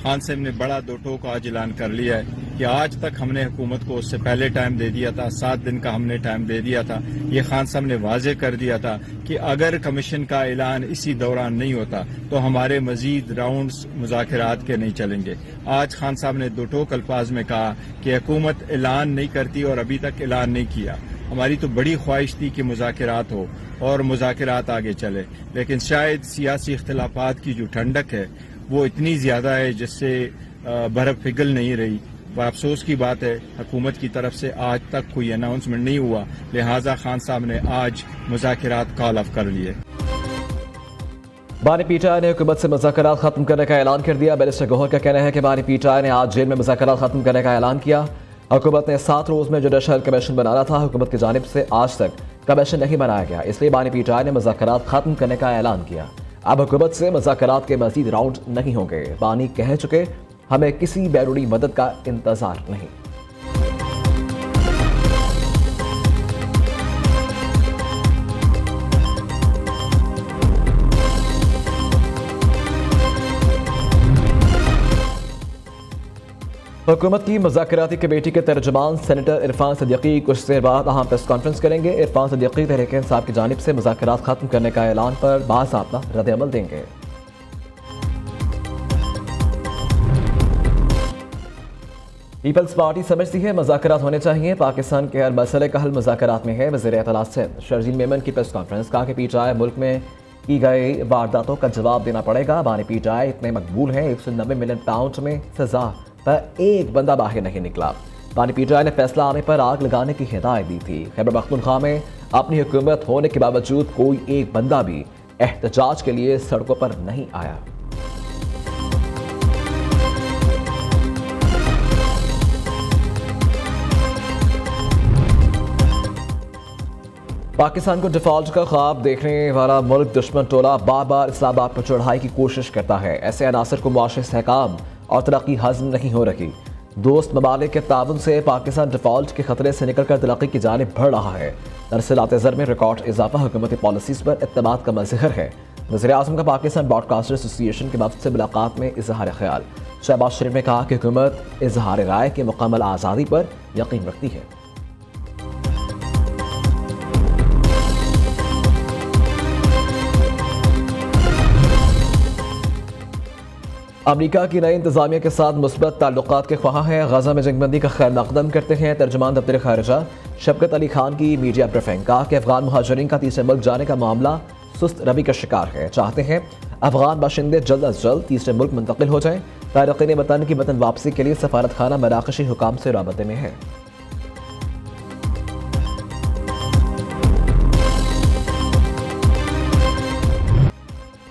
खान साहब ने बड़ा दो टोक आज ऐलान कर लिया है कि आज तक हमने हुकूमत को उससे पहले टाइम दे दिया था, 7 दिन का हमने टाइम दे दिया था। ये खान साहब ने वाजे कर दिया था कि अगर कमीशन का ऐलान इसी दौरान नहीं होता तो हमारे मजीद राउंड्स मुज़ाकरात के नहीं चलेंगे। आज खान साहब ने दो टोक अल्फाज में कहा कि हुकूमत ऐलान नहीं करती और अभी तक ऐलान नहीं किया। हमारी तो बड़ी ख्वाहिश थी कि मुज़ाकरात हो और मुज़ाकरात आगे चले, लेकिन शायद सियासी इख्तिलाफात की जो ठंडक है वो इतनी ज्यादा है जिससे बर्फ पिघल नहीं रही। अफसोस की बात है हुकूमत की तरफ से आज तक कोई अनाउंसमेंट नहीं हुआ, लिहाजा खान साहब ने आज मुज़ाकरात कॉल ऑफ कर लिए। बानी पीटीआई ने हुकूमत से मुज़ाकरात खत्म करने का ऐलान कर दिया। बैरिस्टर गौहर का कहना है कि बानी पीटीआई ने आज जेल में मुज़ाकरात खत्म करने का ऐलान किया। हुकूमत ने 7 रोज में जुडिशल कमीशन बनाना था, हुकूमत की जानिब से आज तक कमीशन नहीं बनाया गया, इसलिए बानी पीटीआई ने मुज़ाकरात खत्म करने का ऐलान किया। अब हुकूमत से मुज़ाकरात के मज़ीद राउंड नहीं होंगे। बानी कह चुके हमें किसी बैरूनी मदद का इंतजार नहीं। हुकूमत की मुज़ाकराती कमेटी के तर्जुमान सेनेटर इरफान सिद्दीकी कुछ देर बाद अहम प्रेस कॉन्फ्रेंस करेंगे। इरफान सिद्दीकी तहरीक इंसाफ की जानिब से मुज़ाकरात खत्म करने का ऐलान पर बाज़ाब्ता रद्द-ए-अमल देंगे। पीपल्स पार्टी समझती है मुज़ाकरात होने चाहिए, पाकिस्तान के हर मसले का हल मुज़ाकरात में है। वज़ीर इत्तलात सिंध शर्जील मेमन की प्रेस कॉन्फ्रेंस, कहा कि पीटीआई मुल्क में की गई वारदातों का जवाब देना पड़ेगा। बानी पीटीआई इतने मकबूल हैं, 190 मिलियन पाउंड में सजा पर एक बंदा बाहर नहीं निकला। बानी पीटीआई ने फैसला आने पर आग लगाने की हिदायत दी थी। खैबर पख्तूनख्वा में अपनी हुकूमत होने के बावजूद कोई एक बंदा भी एहतजाज के लिए सड़कों पर नहीं आया। पाकिस्तान को डिफॉल्ट का ख्वाब देखने वाला मुल्क दुश्मन टोला बार बार इस्लामाबाद पर चढ़ाई की कोशिश करता है। ऐसे अनासर को मुआशी इस्तेहकाम और तरक्की हजम नहीं हो रही। दोस्त ममालिक के ताउन से पाकिस्तान डिफॉल्ट के खतरे से निकलकर तरक्की की जानिब बढ़ रहा है। दरअसल ज़र में रिकॉर्ड इजाफा हुकूमती पॉलिसीज पर एतमाद का मज़हर है। वज़ीर आज़म का पाकिस्तान ब्रॉडकास्टर एसोसिएशन के वफ़द से मुलाकात में इजहार ख्याल। शहबाज शरीफ ने कहा कि हुकूमत इजहार राय की मुकम्मल आज़ादी पर यकीन रखती है। अमरीका की नई इंतजामिया के साथ मुस्बत ताल्लुकात के ख्वाह हैं, गजा में जंगबंदी का खैर मकदम करते हैं। तर्जुमान दफ्तर खारिजा शफकत अली खान की मीडिया ब्रीफिंग, कहा कि अफगान मुहाजिरीन का तीसरे मुल्क जाने का मामला सुस्त रवि का शिकार है। चाहते हैं अफगान बाशिंदे जल्द अज जल्द तीसरे मुल्क मुंतकिल हो जाएं। तारक़ीन वतन की वतन वापसी के लिए सफारत खाना मराकशी हुकाम से राबते में है।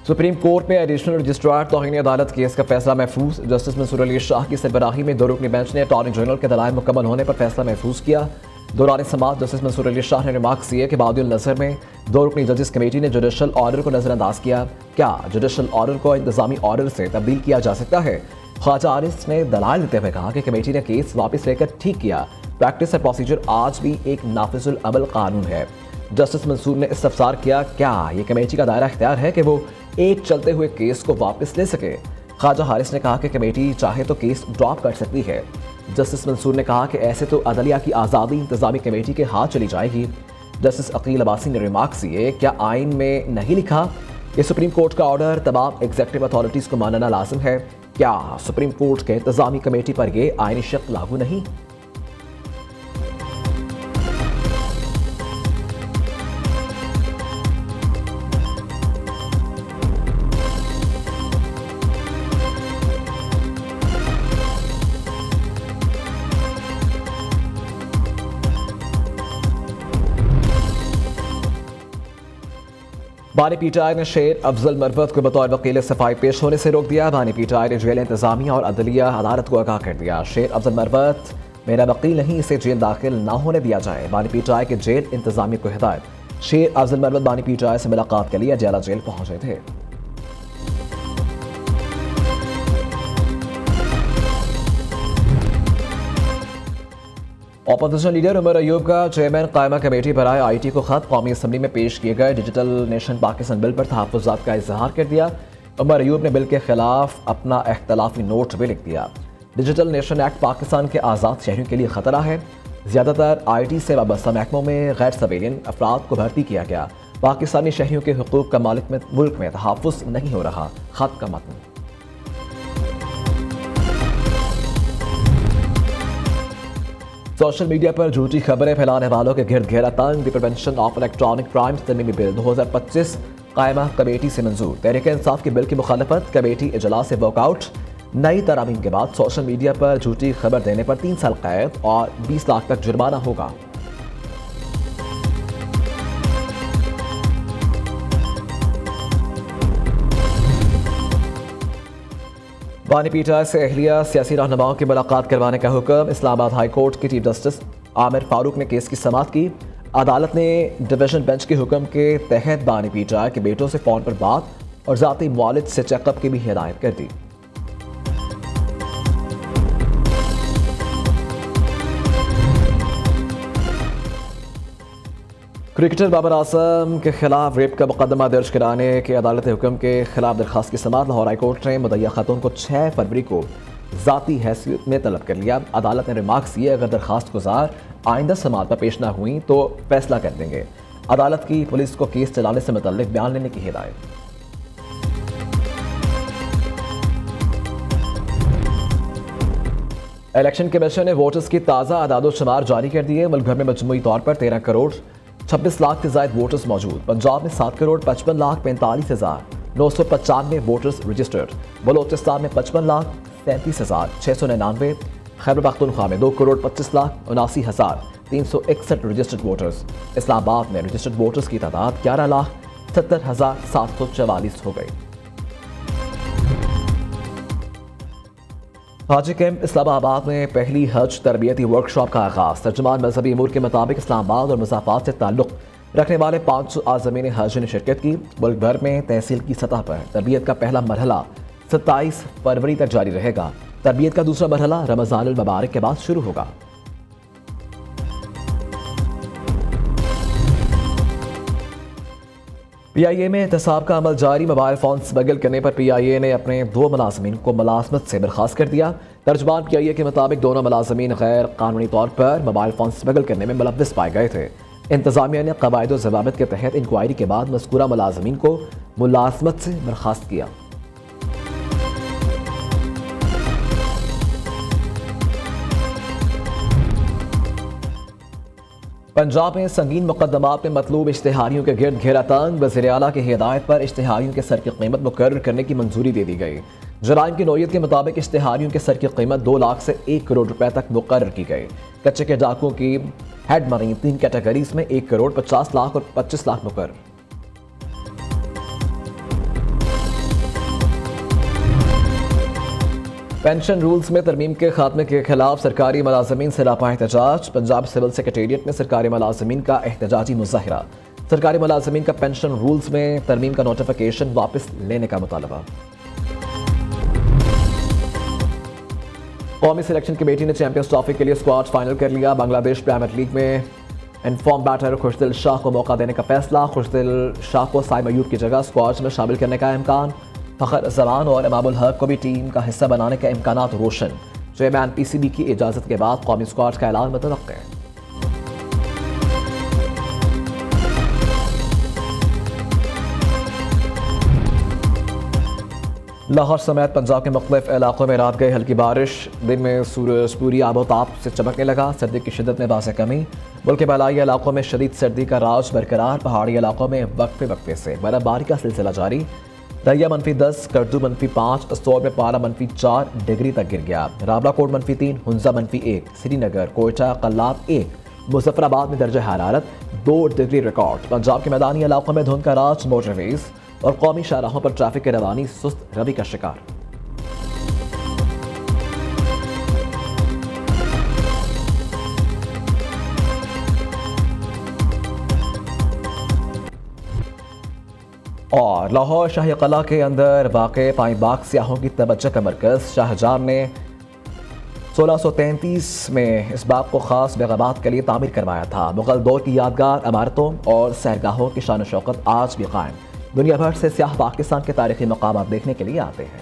सुप्रीम कोर्ट में एडिशनल रजिस्ट्रार तौहीन अदालत केस का फैसला महफूज। जस्टिस मंसूर अली शाह की सरबराही में 2 रुकनी बेंच ने अटॉर्नी जनरल के दलाइल मुकम्मल होने पर फैसला महफूज किया। दौरान समाअत जस्टिस मंसूर अली शाह ने रिमार्क्स दिए कि बावजूद नज़र में 2 रुकनी जजेस कमेटी ने जुडिशल ऑर्डर को नजरअंदाज किया। क्या जुडिशल ऑर्डर को इंतजामी ऑर्डर से तब्दील किया जा सकता है? ख्वाजा आरिफ ने दलाइल देते हुए कहा कि कमेटी ने केस वापस लेकर ठीक किया। प्रैक्टिस और प्रोसीजर आज भी एक नाफिजुल अमल कानून है। जस्टिस मंसूर ने इस्तफसार किया, क्या ये कमेटी का दायरा इख्तियार है कि वो एक चलते हुए केस को वापस ले सके? ख्वाजा हारिस ने कहा कि कमेटी चाहे तो केस ड्रॉप कर सकती है। जस्टिस मंसूर ने कहा कि ऐसे तो अदलिया की आज़ादी इंतजामी कमेटी के हाथ चली जाएगी। जस्टिस अकील अब्बासी ने रिमार्क्स दिए, क्या आइन में नहीं लिखा कि सुप्रीम कोर्ट का ऑर्डर तमाम एग्जीक्यूटिव अथॉरिटीज़ को मानना लाजिम है? क्या सुप्रीम कोर्ट के इंतजामी कमेटी पर यह आइनी शर्त लागू नहीं? बानी पीटीआई ने शेर अफजल मरवत को बतौर वकील सफाई पेश होने से रोक दिया। बानी पीटीआई ने जेल इंतजामिया और अदलिया अदालत को आगाह कर दिया, शेर अफजल मरवत मेरा वकील नहीं, इसे जेल दाखिल न होने दिया जाए। बानी पीटीआई के जेल इंतजामिया को हिदायत। शेर अफजल मरवत बानी पीटीआई से मुलाकात के लिए अडयाला जेल पहुंचे थे। अपोजिशन लीडर उमर अयूब का चेयरमैन कायमा कमेटी बराए IT को खत कौमी असम्बली में पेश किए गए डिजिटल नेशन पाकिस्तान बिल पर तहफ़्फ़ुज़ात का इजहार कर दिया। उमर अयूब ने बिल के खिलाफ अपना इख्तलाफी नोट भी लिख दिया। डिजिटल नेशन एक्ट पाकिस्तान के आज़ाद शहरियों के लिए ख़तरा है। ज़्यादातर IT से वाबस्ता महकमों में गैर सिविलियन अफराद को भर्ती किया गया। पाकिस्तानी शहरियों के हुकूक का मुल्क में तहफ़्फ़ुज़ नहीं हो रहा। ख़त का मतन। सोशल मीडिया पर झूठी खबरें फैलाने वालों के गिरद घेरा तंग। The prevention of electronic crimes तरमीमी बिल 2025 कायमा कमेटी से मंजूर। तहरीक इंसाफ के बिल की मुखालफत, कमेटी इजलास से वॉकआउट। नई तरामीम के बाद सोशल मीडिया पर झूठी खबर देने पर 3 साल कैद और 20 लाख तक जुर्माना होगा। बानीपीटा से अहलिया सियासी रहनुमाओं की मुलाकात करवाने का हुक्म। इस्लामाबाद हाई कोर्ट के चीफ जस्टिस आमिर फारूक ने केस की समाअत की। अदालत ने डिवीजन बेंच के हुक्म के तहत बानीपीटा के बेटों से फ़ोन पर बात और ज़ाती मुआलिज से चेकअप की भी हिदायत कर दी। क्रिकेटर बाबर आजम के खिलाफ रेप का मुकदमा दर्ज कराने के अदालती हुक्म के खिलाफ दरखास्त की समाअत। लाहौर हाई कोर्ट ने मुद्दईया खातून को 6 फरवरी को ज़ाती हैसियत में तलब कर लिया। अदालत ने रिमार्क्स दिए, अगर दरखास्त गुजार आइंदा समाअत पर पेश ना हुई तो फैसला कर देंगे। अदालत की पुलिस को केस चलाने से मुतल्लिक बयान लेने की हिदायत। इलेक्शन कमीशन ने वोटर्स की ताज़ा आदादोशुमार जारी कर दिए। मुल्क भर में मजमूई तौर पर 13 करोड़ 26 लाख से ज़ायद वोटर्स मौजूद। पंजाब में 7 करोड़ 55 लाख 45,995 वोटर्स रजिस्टर्ड। बलोचिस्तान में 55 लाख 37,699। खैबर पख्तूनख्वा में 2 करोड़ 25 लाख 79,361 रजिस्टर्ड वोटर्स। इस्लामाबाद में रजिस्टर्ड वोटर्स की तादाद 11 लाख 70,744 हो गई। हाजी कैंप इस्लामाबाद में पहली हज तरबियती वर्कशॉप का आगाज। तर्जुमान मजहबी अमूर के मुताबिक इस्लामाबाद और मुसाफात से ताल्लुक रखने वाले 500 आज़मीन हज ने शिरकत की। मुल्क भर में तहसील की सतह पर तरबियत का पहला मरहला 27 फरवरी तक जारी रहेगा। तरबियत का दूसरा मरहला रमज़ानुल मुबारक के बाद शुरू होगा। PIA में एहतसाब का अमल जारी। मोबाइल फोन स्मगल करने पर PIA ने अपने 2 मुलाजमीन को मुलाजमत से बर्खास्त कर दिया। तर्जुमान PIA के मुताबिक दोनों मुलाजमीन गैर कानूनी तौर पर मोबाइल फोन स्मगल करने में मुलव्वस पाए गए थे। इंतजामिया ने कवायद और ज़वाबित के तहत इंक्वायरी के बाद मज़कूरा मुलाजमीन को मुलाजमत से बर्खास्त किया। पंजाब में संगीन मुकदमात में मतलूब इश्तेहारियों के गिरद घेरा तंग। वज़ीर आला की हिदायत पर इश्तेहारियों के सर की कीमत मुकर्रर करने की मंजूरी दे दी गई। जराइम की नौयत के मुताबिक इश्तेहारियों के सर की कीमत 2 लाख से 1 करोड़ रुपए तक मुकर्रर की गई। कच्चे के डाकुओं की हेड मनी 3 कैटेगरीज में 1 करोड़ 50 लाख और 25 लाख मुकर्रर। पेंशन रूल्स में तरमीम के खात्मे के खिलाफ सरकारी मुलाजमीन से रापा एहतजाज। पंजाब सिविल सेक्रेटेरिएट में सरकारी मुलाजमीन का एहतजाजी मुजाहिरा। सरकारी मुलाजमीन का पेंशन रूल्स में तरमीम का नोटिफिकेशन वापस लेने का मुतालबा। कौमी सिलेक्शन कमेटी ने चैंपियंस ट्रॉफी के लिए स्क्वाड फाइनल कर लिया। बांग्लादेश प्रीमियर लीग में इनफॉर्म बैटर खुशदिल शाह को मौका देने का फैसला। खुशदिल शाह को साइम अयूब की जगह स्क्वाड में शामिल करने का इम्कान। फ़खर जमान और इमामुल हक को भी टीम का हिस्सा बनाने के इम्कानात रोशन। चेयरमैन PCB की इजाज़त के बाद कौमी स्क्वाड का ऐलान मुतवक्किह। लाहौर समेत पंजाब के मुख्तलिफ इलाकों में रात गई हल्की बारिश। दिन में सूरज पूरी आबोताब से चमकने लगा। सर्दी की शिद्दत में वाज़ेह कमी। मुल्क के बलाई इलाकों में शदीद सर्दी का राज बरकरार। पहाड़ी इलाकों में वक्फे वक्फे से बर्फबारी का सिलसिला जारी। दरिया -10, करदू -5, अस्टोर में पारा -4 डिग्री तक गिर गया। रावलाकोट -3, हुंजा -1, श्रीनगर, कोयटा, कल्लात 1, मुजफ्फराबाद में दर्जा हरारत 2 डिग्री रिकॉर्ड। पंजाब के मैदानी इलाकों में धुंध का राज। मोटरवेज और कौमी शाहराहों पर ट्रैफिक की रवानी सुस्त रवि का शिकार। और लाहौर शाही कला के अंदर वाक़े पाई बाग सियाहों की तवज्जो का मरकज़। शाहजहां ने 1633 में इस बाग को ख़ास बेगमात के लिए तामीर करवाया था। मुग़ल दौर की यादगार इमारतों और सैरगाहों की शान शौकत आज भी कायम। दुनिया भर से सियाह पाकिस्तान के तारीखी मकाम देखने के लिए आते हैं।